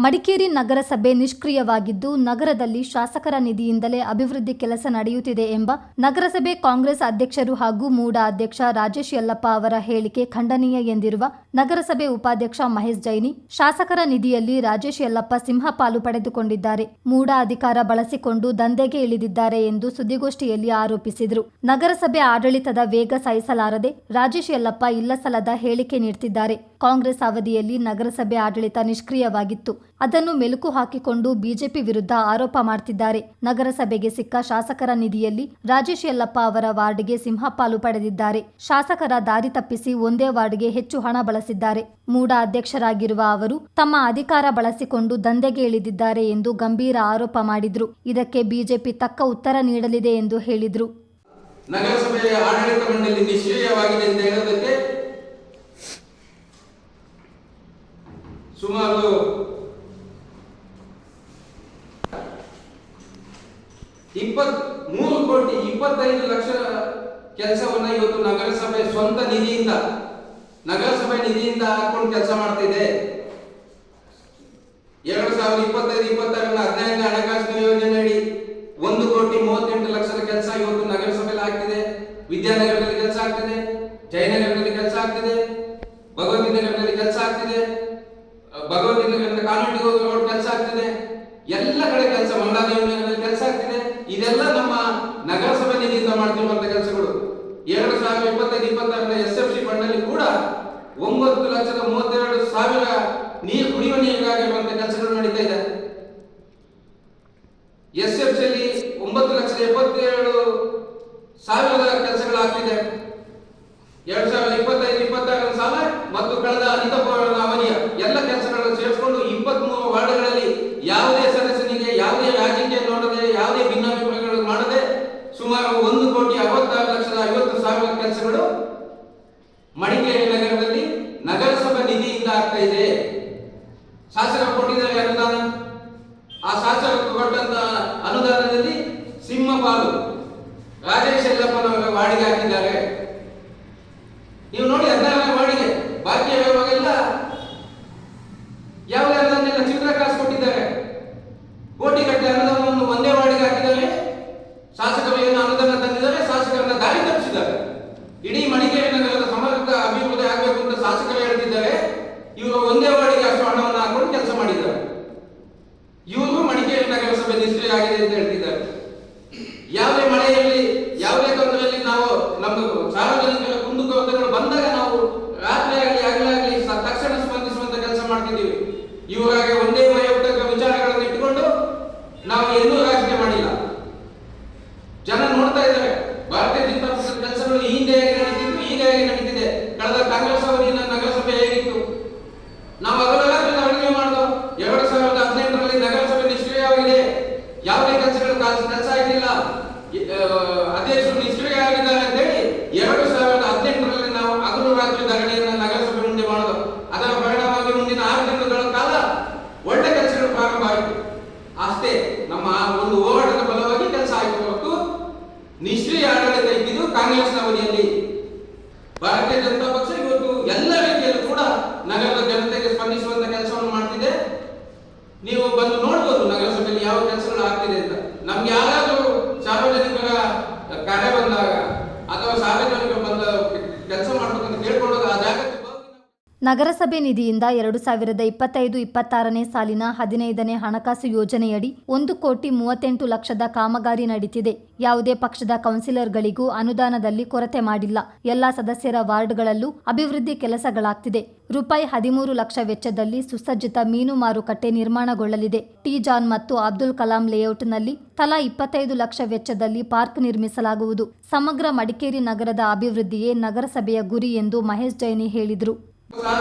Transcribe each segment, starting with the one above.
ಮಡಿಕೇರಿ ನಗರಸಭೆ ನಿಷ್ಕ್ರಿಯವಾಗಿದ್ದು, ನಗರದಲ್ಲಿ ಶಾಸಕರ ನಿಧಿಯಿಂದಲೇ ಅಭಿವೃದ್ಧಿ ಕೆಲಸ ನಡೆಯುತ್ತಿದೆ ಎಂಬ ನಗರಸಭೆ ಕಾಂಗ್ರೆಸ್ ಅಧ್ಯಕ್ಷರು ಹಾಗೂ ಮೂಡಾ ಅಧ್ಯಕ್ಷ ರಾಜೇಶ್ ಯಲ್ಲಪ್ಪ ಅವರ ಹೇಳಿಕೆ ಖಂಡನೀಯ ಎಂದಿರುವ ನಗರಸಭೆ ಉಪಾಧ್ಯಕ್ಷ ಮಹೇಶ್ ಜೈನಿ, ಶಾಸಕರ ನಿಧಿಯಲ್ಲಿ ರಾಜೇಶ್ ಯಲ್ಲಪ್ಪ ಸಿಂಹಪಾಲು ಪಡೆದುಕೊಂಡಿದ್ದಾರೆ, ಮೂಡಾ ಅಧಿಕಾರ ಬಳಸಿಕೊಂಡು ದಂಧೆಗೆ ಇಳಿದಿದ್ದಾರೆ ಎಂದು ಸುದ್ದಿಗೋಷ್ಠಿಯಲ್ಲಿ ಆರೋಪಿಸಿದರು. ನಗರಸಭೆ ಆಡಳಿತದ ವೇಗ ಸಹಿಸಲಾರದೆ ರಾಜೇಶ್ ಯಲ್ಲಪ್ಪ ಇಲ್ಲಸಲ್ಲದ ಹೇಳಿಕೆ ನೀಡುತ್ತಿದ್ದಾರೆ. ಕಾಂಗ್ರೆಸ್ ಅವಧಿಯಲ್ಲಿ ನಗರಸಭೆ ಆಡಳಿತ ನಿಷ್ಕ್ರಿಯವಾಗಿತ್ತು. ಅದನ್ನು ಮೆಲುಕು ಹಾಕಿಕೊಂಡು ಬಿಜೆಪಿ ವಿರುದ್ಧ ಆರೋಪ ಮಾಡುತ್ತಿದ್ದಾರೆ. ನಗರಸಭೆಗೆ ಸಿಕ್ಕ ಶಾಸಕರ ನಿಧಿಯಲ್ಲಿ ರಾಜೇಶ್ ಯಲ್ಲಪ್ಪ ಅವರ ವಾರ್ಡ್ಗೆ ಸಿಂಹಪಾಲು ಪಡೆದಿದ್ದಾರೆ. ಶಾಸಕರ ದಾರಿ ತಪ್ಪಿಸಿ ಒಂದೇ ವಾರ್ಡ್ಗೆ ಹೆಚ್ಚು ಹಣ ಬಳಸಿದ್ದಾರೆ. ಮೂಡಾ ಅಧ್ಯಕ್ಷರಾಗಿರುವ ಅವರು ತಮ್ಮ ಅಧಿಕಾರ ಬಳಸಿಕೊಂಡು ದಂಧೆಗೆ ಇಳಿದಿದ್ದಾರೆ ಎಂದು ಗಂಭೀರ ಆರೋಪ ಮಾಡಿದ್ರು. ಇದಕ್ಕೆ ಬಿಜೆಪಿ ತಕ್ಕ ಉತ್ತರ ನೀಡಲಿದೆ ಎಂದು ಹೇಳಿದ್ರು. ನಗರಸಭೆಯ ಆಡಳಿತ ಮಂಡಳಿ ನಿಷ್ಕ್ರಿಯವಾಗಿದೆ ಅಂತ ಹೇಳೋದಕ್ಕೆ ಸುಮಾರು 23 ಕೋಟಿ 25 ಲಕ್ಷ ಕೆಲಸವನ್ನ ಇವತ್ತು ನಗರಸಭೆ ಸ್ವಂತ ನಿಧಿಯಿಂದ ಹಾಕೊಂಡು ಕೆಲಸ ಮಾಡ್ತಿದೆ. 2025-26ರ 15ನೇ ಹಣಕಾಸಿನ ಯೋಜನೆಯಡಿ 1,38,00,000 ಕೆಲಸ ಇವತ್ತು ನಗರಸಭೆಯಲ್ಲಿ ಆಗ್ತಿದೆ. ವಿದ್ಯಾನಗರದಲ್ಲಿ ಕೆಲಸ ಆಗ್ತಿದೆ, ಜಯನಗರದಲ್ಲಿ ಕೆಲಸ ಆಗ್ತಿದೆ, ಭಗವತಿ ನಗರದಲ್ಲಿ ಕೆಲಸ ಆಗ್ತಿದೆ, ಭಗವತಿ ನಗರದ ಕಾನ್ವೆಂಟ್ ರೋಡ್ ಕೆಲಸ ಆಗ್ತಿದೆ, ಎಲ್ಲ ಕಡೆ ಕೆಲಸ, ಮಂಗಳಾದೇವಿ ನಗರದಲ್ಲಿ ಕೆಲಸ ಆಗ್ತಿದೆ. ಇದೆಲ್ಲ ನಮ್ಮ ನಗರಸಭೆ ನಿಧಿಯಿಂದ ಮಾಡ್ತಿರುವಂತ ಕೆಲಸಗಳು. 2025-26ರ SFC ಫಂಡ್ ಅಲ್ಲಿ ಕೂಡ 9,32,000 ಕುಡಿಯುವ ನೀರಿಗಾಗಿರುವಂತಹ ಕೆಲಸಗಳು ನಡೀತಾ ಇದೆ. SFC ಅಲ್ಲಿ 9,77,000 ಕೆಲಸಗಳಾಗ್ತಿದೆ. 2025-26ರ ಸಾಲ ಮತ್ತು ಕಳೆದ ಅನಿತಪೂರ್ಣ ಅವಧಿಯ ಎಲ್ಲ ಕೆಲಸಗಳನ್ನು ಸೇರಿಸಿಕೊಂಡು 23 ವಾರ್ಡ್ಗಳಲ್ಲಿ ಯಾವುದೇ ಸದಸ್ಯನಿಗೆ ಯಾವುದೇ ರಾಜಕೀಯ ನೋಡದೆ, ಯಾವುದೇ ಭಿನ್ನಾಭಿಪ್ರಾಯಗಳು ಮಾಡದೆ ಸುಮಾರು 1,66,50,000 ಕೆಲಸಗಳು ಮಡಿಕೇರಿ ನಗರದಲ್ಲಿ ನಗರಸಭೆ ನಿಧಿಯಿಂದ ಆಗ್ತಾ ಇದೆ. ಶಾಸಕರು ಕೊಟ್ಟಿದ್ದಾರೆ ಅನುದಾನ. ಆ ಶಾಸಕರು ಕೊಟ್ಟಂತ ಅನುದಾನದಲ್ಲಿ ಸಿಂಹಪಾಲು ರಾಜೇಶ್ ಯಲ್ಲಪ್ಪನವರ ವಾರ್ಡಿಗೆ ಹಾಕಿದ್ದಾರೆ. ನೀವು ನೋಡಿ, 14ನೇ ವಾರ್ಡಿಗೆ ಬಾಕಿ ಇರುವಾಗೆಲ್ಲ ಯಾವುದೇ ಅನುದಾನ ಚಿಲ್ಲರೆ ಕಾಸು ಕೊಟ್ಟಿದ್ದಾರೆ. ಕೋಟಿ ಗಟ್ಟಲೆ ಅನುದಾನವನ್ನು ಒಂದೇ ವಾರ್ಡಿಗೆ ಹಾಕಿದ್ದಾರೆ. ಶಾಸಕರು ಏನು ಅನುದಾನ ತಂದಿದ್ದಾರೆ, ಶಾಸಕರನ್ನ ದಾರಿ ತಪ್ಪಿಸಿದ್ದಾರೆ. ಇಡೀ ಮಡಿಕೇರಿ ನಗರದ ಸಮಗ್ರ ಅಭಿವೃದ್ಧಿ ಆಗಬೇಕು ಅಂತ ಶಾಸಕರು ಹೇಳ್ತಿದ್ದಾರೆ. ಇವರು ಒಂದೇ ವಾರ್ಡಿಗೆ ಅಷ್ಟು ಹಣವನ್ನು ಹಾಕೊಂಡು ಕೆಲಸ ಮಾಡಿದ್ದಾರೆ. ಇವರು ಮಡಿಕೇರಿ ನಗರಸಭೆ ನಿಷ್ಕ್ರಿಯ ಆಗಿದೆ ಅಂತ ಹೇಳ್ತಿದ್ದಾರೆ. ಯಾವುದೇ ಮಳೆಯಲ್ಲಿ, ಯಾವುದೇ ತೊಂದರೆಯಲ್ಲಿ ನಾವು ನಮ್ಮ ಸಾರ್ವಜನಿಕರ ಕುಂದುಕೊರತೆಗಳು ಬಂದಾಗ ನಾವು ರಾತ್ರಿ ಆಗಲಿ ಹಗಲಾಗಲಿ ತಕ್ಷಣ ಸ್ಪಂದಿಸುವಂತ ಕೆಲಸ ಮಾಡ್ತಿದ್ದೀವಿ. ಇವರಾಗೆ ಒಂದೇ ವೈಯಕ್ತಿಕ ವಿಚಾರಗಳನ್ನು ಇಟ್ಟುಕೊಂಡು ನಾವು ಎಲ್ಲೂ ರಾಜಕೀಯ ಮಾಡಿಲ್ಲ. ಜನ ನೋಡ್ತಾ ಇದ್ದಾರೆ. ಭಾರತೀಯ ಜನತಾ ಪಕ್ಷದ ಕೆಲಸಗಳು ಹಿಂದೆ ಹೇಗೆ ನಡೀತಿತ್ತು, ಈಗ ಹೇಗೆ ನಡೀತಿದೆ, ಕಳೆದ ಕಾಂಗ್ರೆಸ್ ಅವಧಿಯ ನಗರಸಭೆ ಹೇಗಿತ್ತು. ನಾವು ಅದರ ಅಡುಗೆ ಮಾಡಿದೋ 2018ರಲ್ಲಿ ನಗರಸಭೆ ನಿಷ್ಕ್ರಿಯವಾಗಿದೆ. ಯಾವುದೇ ಕೆಲಸ ಆಗಿಲ್ಲ. ಅಧ್ಯಕ್ಷರು ನಿಷ್ಕ್ರಿಯ ಆಗಿದ್ದಾರೆ ಅಂತ ಹೇಳಿ 2018ರಲ್ಲಿ ನಾವು ಹಗಲು ರಾತ್ರಿ ಧರಣಿಯನ್ನು ನಗರಸಭೆ ಮುಂದೆ ಮಾಡೋದು. ಅದರ ಪರಿಣಾಮವಾಗಿ ಮುಂದಿನ 6 ತಿಂಗಳ ಕಾಲ ಒಳ್ಳೆ ಕೆಲಸಗಳು ಪ್ರಾರಂಭ ಆಯಿತು. ಅಷ್ಟೇ, ನಮ್ಮ ಒಂದು ಹೋರಾಟದ ಫಲವಾಗಿ ಕೆಲಸ ಆಯಿತು ಹೊರತು ನಿಷ್ಕ್ರಿಯ ಆಡಳಿತ ಇದ್ದಿದ್ದು ಕಾಂಗ್ರೆಸ್ನ ಅವಧಿಯಲ್ಲಿ. ಭಾರತೀಯ ಜನತಾ ಪಕ್ಷ ಇವತ್ತು ಎಲ್ಲ ರೀತಿಯಲ್ಲೂ ಕೂಡ ನಗರದ ಜನತೆಗೆ ಸ್ಪಂದಿಸುವಂತ ಕೆಲಸವನ್ನು ಮಾಡ್ತಿದೆ. ನೀವು ಬಂದು ನೋಡ್ಬೋದು ನಗರಸಭೆಯಲ್ಲಿ ಯಾವ ಕೆಲಸಗಳು ಆಗ್ತಿದೆ ಅಂತ. ನಮ್ಗೆ ಯಾರಾದ್ರೂ ಸಾರ್ವಜನಿಕರ ಕಾರ್ಯ ಬಂದಾಗ ಅಥವಾ ಸಾರ್ವಜನಿಕರು ಬಂದ ಕೆಲಸ ಮಾಡ್ಬೇಕಂತ ಕೇಳ್ಕೊಂಡಾಗ ಆ ಜಾಗಕ್ಕೆ ನಗರಸಭೆ ನಿಧಿಯಿಂದ 2025-26ನೇ ಸಾಲಿನ 15ನೇ ಹಣಕಾಸು ಯೋಜನೆಯಡಿ 1,38,00,000 ಕಾಮಗಾರಿ ನಡೀತಿದೆ. ಯಾವುದೇ ಪಕ್ಷದ ಕೌನ್ಸಿಲರ್ಗಳಿಗೂ ಅನುದಾನದಲ್ಲಿ ಕೊರತೆ ಮಾಡಿಲ್ಲ. ಎಲ್ಲಾ ಸದಸ್ಯರ ವಾರ್ಡ್ಗಳಲ್ಲೂ ಅಭಿವೃದ್ಧಿ ಕೆಲಸಗಳಾಗ್ತಿದೆ. ₹13 ಲಕ್ಷ ವೆಚ್ಚದಲ್ಲಿ ಸುಸಜ್ಜಿತ ಮೀನು ಮಾರುಕಟ್ಟೆ ನಿರ್ಮಾಣಗೊಳ್ಳಲಿದೆ. ಟಿ ಜಾನ್ ಮತ್ತು ಅಬ್ದುಲ್ ಕಲಾಂ ಲೇಔಟ್ನಲ್ಲಿ ತಲಾ 25 ಲಕ್ಷ ವೆಚ್ಚದಲ್ಲಿ ಪಾರ್ಕ್ ನಿರ್ಮಿಸಲಾಗುವುದು. ಸಮಗ್ರ ಮಡಿಕೇರಿ ನಗರದ ಅಭಿವೃದ್ಧಿಯೇ ನಗರಸಭೆಯ ಗುರಿ ಎಂದು ಮಹೇಶ್ ಜೈನಿ ಹೇಳಿದರು.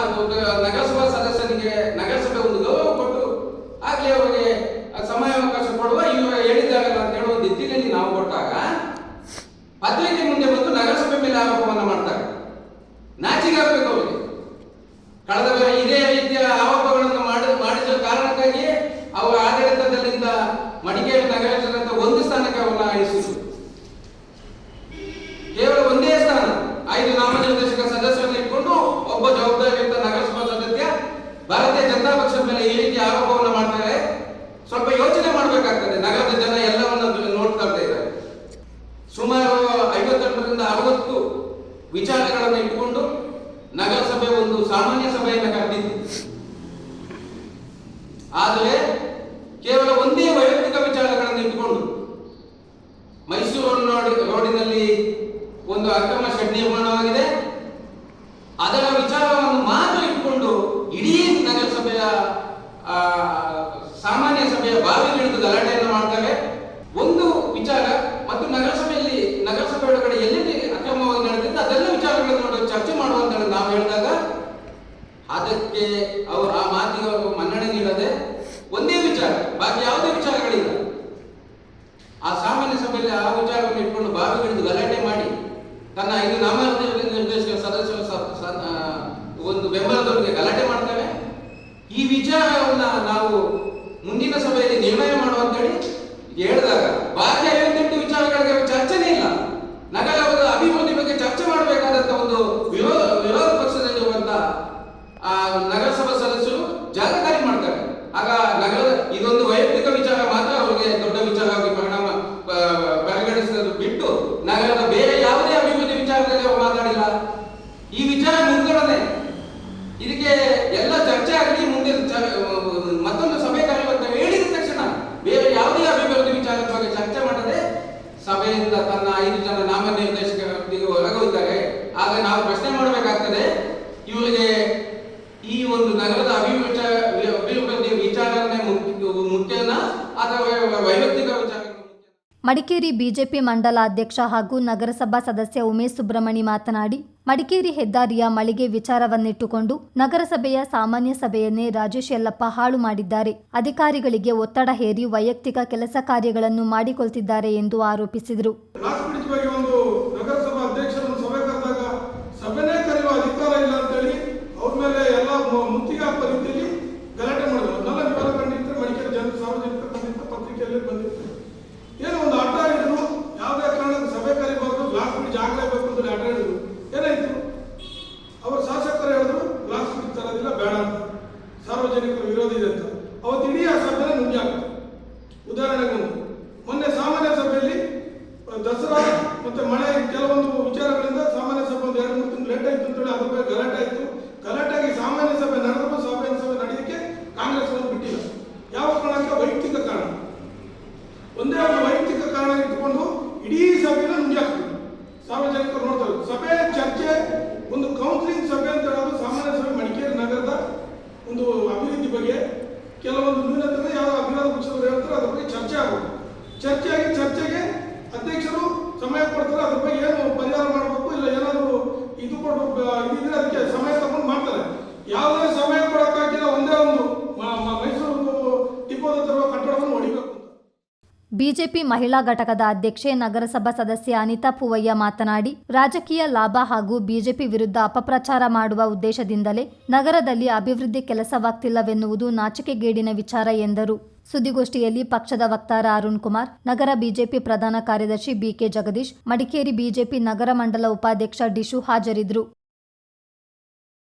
ನಗರಸಭಾ ಸದಸ್ಯನಿಗೆ ನಗರಸಭೆ ಒಂದು ಗೌರವ ಕೊಟ್ಟು ಆಗ್ಲೇ ಅವರಿಗೆ ಸಮಯಾವಕಾಶ ಕೊಡುವ ಇವರು ಹೇಳಿದ್ದಾರೆ ಅಂತ ಹೇಳುವ ದಿಕ್ಕಿನಲ್ಲಿ ನಾವು ಕೊಟ್ಟಾಗ ಪತ್ರಿಕೆ ಮುಂದೆ ಬಂದು ನಗರಸಭೆ ಮೇಲೆ ಆರೋಪವನ್ನು ಮಾಡ್ತಾರೆ. ನಾಚಿಗಾಗಬೇಕು ಅವರಿಗೆ. ಕಳೆದ ಇದೇ ರೀತಿಯ ಆರೋಪಗಳನ್ನು ಮಾಡಿದ ಕಾರಣಕ್ಕಾಗಿ ಅವರ ಆಡಳಿತದಲ್ಲಿಂದ ಮಡಿಕೇರಿ ನಗರ ಜನತೆ ಒಂದು ಸ್ಥಾನಕ್ಕೆ ಅವನ್ನ ಇಳಿಸಿದ್ರು. ಕೇವಲ ಒಂದೇ ಸ್ಥಾನ, 5 ನಾಮನಿರ್ದೇಶಕ ಸದಸ್ಯರನ್ನು ಇಟ್ಕೊಂಡು ಒಬ್ಬ ಜವಾಬ್ದಾರಿಯುತ ನಗರಸಭಾ ಸದಸ್ಯ ಭಾರತೀಯ ಜನತಾ ಪಕ್ಷದ ಮೇಲೆ ಈ ರೀತಿ ಆರೋಪವನ್ನು ವಿಚಾರಗಳನ್ನು ಇಟ್ಟುಕೊಂಡು ನಗರಸಭೆ ಒಂದು ಸಾಮಾನ್ಯ ಸಭೆಯನ್ನು ಕರೆದಿತ್ತು. ಆದರೆ ಕೇವಲ ಒಂದೇ ವೈಯಕ್ತಿಕ ವಿಚಾರಗಳನ್ನು ಇಟ್ಟುಕೊಂಡು ಮೈಸೂರು ರೋಡಿನಲ್ಲಿ ಒಂದು ಅಕ್ರಮ ಶೆಡ್ ನಿರ್ಮಾಣವಾಗಿದೆ, ಅದರ ವಿಚಾರವನ್ನು ಮಾತ್ರ ಇಟ್ಟುಕೊಂಡು ಇಡೀ ನಗರಸಭೆಯ ಸಾಮಾನ್ಯ ಸಭೆಯ ಬಾವಿಗಿಳಿದು ಗಲಾಟೆಯನ್ನು ಮಾಡ್ತಾರೆ. ಒಂದು ವಿಚಾರ ಮತ್ತು ನಗರಸಭೆ ಒಳಗಡೆ ಎಲ್ಲಿ ಅಕ್ರಮವಾಗಿ ನಡೆದಿದ್ದು ಅದೆಲ್ಲ ವಿಚಾರಗಳನ್ನು ಚರ್ಚೆ ಮಾಡುವಂತ ನಾವು ಹೇಳಿದಾಗ ಅದಕ್ಕೆ ಅವರು ಆ ಮಾತಿಗೆ ಅವರು ಮನ್ನಣೆ ನೀಡದೆ ಒಂದೇ ವಿಚಾರ, ಬಾಕಿ ಯಾವುದೇ ವಿಚಾರಗಳಿಲ್ಲ, ಆ ಸಾಮಾನ್ಯ ಸಭೆಯಲ್ಲಿ ಆ ವಿಚಾರವನ್ನು ಇಟ್ಕೊಂಡು ಬಾವಿಗಿಳಿದು ಗಲಾಟೆ ಮಾಡಿ ತನ್ನ 5 ನಾಮನಿರ್ದೇಶಕ ಸದಸ್ಯರ ಒಂದು ಬೆಂಬಲದೊಂದಿಗೆ ಗಲಾಟೆ ಮಾಡ್ತಾರೆ. ಈ ವಿಚಾರವನ್ನ ನಾವು ಮುಂದಿನ ಸಭೆಯಲ್ಲಿ ನಿರ್ಣಯ ಮಾಡುವಂತೇಳಿ ಹೇಳಿದಾಗ ಬಾಕಿ 58 ವಿಚಾರಗಳಿಗೆ ಚರ್ಚೆನೇ ಇಲ್ಲ. ನಗರದ ಅಭಿವೃದ್ಧಿ ಬಗ್ಗೆ ಚರ್ಚೆ ಮಾಡಬೇಕಾದಂತ ಒಂದು ವಿರೋಧ ಪಕ್ಷದಲ್ಲಿರುವಂತ ನಗರಸಭಾ ಸದಸ್ಯರು ಜಾಗಕಾರಿ ಮಾಡ್ತಾರೆ. ಆಗ ನಗರದ ಇದೊಂದು ವೈಯಕ್ತಿಕ ವಿಚಾರ ಮಾತ್ರ ಅವರಿಗೆ ದೊಡ್ಡ ವಿಚಾರವಾಗಿ ಪರಿಗಣಿಸೋದು ಬಿಟ್ಟು ನಗರದ ಬೇರೆ ಯಾವುದೇ ಅಭಿವೃದ್ಧಿ ವಿಚಾರದಲ್ಲಿ ಅವರು ಮಾತಾಡಿಲ್ಲ. ಈ ವಿಚಾರ ಮುಂದುವರೆದೆ, ಇದಕ್ಕೆ ಎಲ್ಲ ಚರ್ಚೆ ಆಗಲಿ, ಮುಂದೆ ಮತ್ತೊಂದು ಸಭೆ ಕರೆಯುವಂತ ಹೇಳಿದ ತಕ್ಷಣ ಬೇರೆ ಯಾವುದೇ ಅಭಿವೃದ್ಧಿ ವಿಚಾರದ ಬಗ್ಗೆ ಚರ್ಚೆ ಮಾಡದೆ ಸಭೆಯಿಂದ ತನ್ನ 5 ಜನ ನಾಮನಿರ್ದೇಶಕರೊಂದಿಗೆ ಹೊರಗೋಗ್ತಾರೆ. ಆಗ ನಾವು ಪ್ರಶ್ನೆ ಮಾಡಬೇಕಾಗ್ತದೆ, ಇವರಿಗೆ ಈ ಒಂದು ನಗರದ ಅಭಿವೃದ್ಧಿ ವಿಚಾರನೇ ಮುಖ್ಯನ ಅಥವಾ ವೈಯಕ್ತಿಕ ವಿಚಾರ? ಮಡಿಕೇರಿ ಬಿಜೆಪಿ ಮಂಡಲಾಧ್ಯಕ್ಷ ಹಾಗೂ ನಗರಸಭಾ ಸದಸ್ಯ ಉಮೇಶ್ ಸುಬ್ರಹ್ಮಣಿ ಮಾತನಾಡಿ, ಮಡಿಕೇರಿ ಹೆದ್ದಾರಿಯ ಮಳಿಗೆ ವಿಚಾರವನ್ನಿಟ್ಟುಕೊಂಡು ನಗರಸಭೆಯ ಸಾಮಾನ್ಯ ಸಭೆಯನ್ನೇ ರಾಜೇಶ್ ಯಲ್ಲಪ್ಪ ಹಾಳು ಮಾಡಿದ್ದಾರೆ. ಅಧಿಕಾರಿಗಳಿಗೆ ಒತ್ತಡ ಹೇರಿ ವೈಯಕ್ತಿಕ ಕೆಲಸ ಕಾರ್ಯಗಳನ್ನು ಮಾಡಿಕೊಳ್ತಿದ್ದಾರೆ ಎಂದು ಆರೋಪಿಸಿದರು. ಏನೋ ಒಂದು ಆಟ ಆಡಿದ್ರು, ಯಾವುದೇ ಕಾರಣಕ್ಕೆ ಸಭೆ ಕರಿಬಾರ್ದು, ಗ್ಲಾಸ್ ಬ್ರಿಡ್ಜ್ ಆಗಲೇಬೇಕು ಅಂತ ಆಟ ಆಡಿದ್ರು. ಏನಾಯ್ತು? ಅವರು ಶಾಸಕರು ಹೇಳಿದ್ರು ಗ್ಲಾಸ್ ಬ್ರಿಡ್ಜ್ ತರೋದಿಲ್ಲ, ಬೇಡ ಅಂತ, ಸಾರ್ವಜನಿಕರ ವಿರೋಧ ಇದೆ ಅಂತ. ಅವತ್ತು ಇಡೀ ಆ ಸಭೆನ ನುಂಗಿ ಹಾಕ್ತಾರೆ. ಉದಾಹರಣೆಗೆ ಮೊನ್ನೆ ಸಾಮಾನ್ಯ ಸಭೆಯಲ್ಲಿ ದಸರಾ ಮತ್ತೆ ಮಳೆ ಕೆಲವೊಂದು ವಿಚಾರಗಳಿಂದ ಸಾಮಾನ್ಯ ಸಭೆ ಒಂದು 2-3 ತಿಂಗಳು ಲೇಟ್ ಆಯ್ತು ಅಂತೇಳಿ ಅದ್ರ ಬಗ್ಗೆ ಗಲಾಟೆ ಆಯ್ತು. ಗಲಾಟೆಯಾಗಿ ಸಾಮಾನ್ಯ ಸಭೆ ನಡೆದ್ರು, ಸಾಮಾನ್ಯ ಸಭೆ ನಡೆಯಕ್ಕೆ ಕಾಂಗ್ರೆಸ್ ಅವರು ಬಿಟ್ಟಿಲ್ಲ. ಯಾವ ಕಾರಣಕ್ಕೆ? ವೈಯಕ್ತಿಕ ಕಾರಣ. ಒಂದೇ ಒಂದು ವೈಯಕ್ತಿಕ ಕಾರಣ ಇಟ್ಟುಕೊಂಡು ಇಡೀ ಸಭೆನ ನುಂಗಿ ಹಾಕ್ತೀವಿ. ಸಾರ್ವಜನಿಕರು ನೋಡ್ತಾರೆ. ಸಭೆ ಚರ್ಚೆ ಒಂದು ಕೌನ್ಸಿಲಿಂಗ್ ಸಭೆ ಅಂತ ಹೇಳೋದು ಸಾಮಾನ್ಯ ಸಭೆ ಮಡಿಕೇರಿ ನಗರದ ಒಂದು ಅಭಿವೃದ್ಧಿ ಬಗ್ಗೆ ಕೆಲವೊಂದು ನ್ಯೂನತೆ ಯಾವ ವಿರೋಧ ಪಕ್ಷದವರು ಹೇಳ್ತಾರೆ ಅದ್ರ ಬಗ್ಗೆ ಚರ್ಚೆ ಆಗೋದು. ಚರ್ಚೆಗೆ ಅಧ್ಯಕ್ಷರು ಸಮಯ ಕೊಡ್ತಾರೆ. ಅದ್ರ ಬಗ್ಗೆ ಏನು ಪರಿಹಾರ ಮಾಡಬೇಕು ಇಲ್ಲ ಏನಾದರೂ ಇದು ಕೊಡಬೇಕು ಇದ್ರೆ ಅದಕ್ಕೆ ಸಮಯ ತಗೊಂಡು ಮಾಡ್ತಾರೆ. ಯಾವುದೇ ಸಮಯ ಕೊಡೋಕ್ಕಾಗಿಲ್ಲ. ಒಂದೇ ಒಂದು ಮೈಸೂರು ಟಿಪ್ಪೋದ ತರುವ ಕಟ್ಟಡವನ್ನು ಹೊಡಿಬೇಕು. ಬಿಜೆಪಿ ಮಹಿಳಾ ಘಟಕದ ಅಧ್ಯಕ್ಷೆ ನಗರಸಭಾ ಸದಸ್ಯೆ ಅನಿತಾ ಪೂವಯ್ಯ ಮಾತನಾಡಿ, ರಾಜಕೀಯ ಲಾಭ ಹಾಗೂ ಬಿಜೆಪಿ ವಿರುದ್ಧ ಅಪಪ್ರಚಾರ ಮಾಡುವ ಉದ್ದೇಶದಿಂದಲೇ ನಗರದಲ್ಲಿ ಅಭಿವೃದ್ಧಿ ಕೆಲಸವಾಗ್ತಿಲ್ಲವೆನ್ನುವುದು ನಾಚಿಕೆಗೇಡಿನ ವಿಚಾರ ಎಂದರು. ಸುದ್ದಿಗೋಷ್ಠಿಯಲ್ಲಿ ಪಕ್ಷದ ವಕ್ತಾರ ಅರುಣ್ ಕುಮಾರ್, ನಗರ ಬಿಜೆಪಿ ಪ್ರಧಾನ ಕಾರ್ಯದರ್ಶಿ ಬಿಕೆ ಜಗದೀಶ್, ಮಡಿಕೇರಿ ಬಿಜೆಪಿ ನಗರ ಮಂಡಲ ಉಪಾಧ್ಯಕ್ಷ ಡಿಶು ಹಾಜರಿದ್ದರು.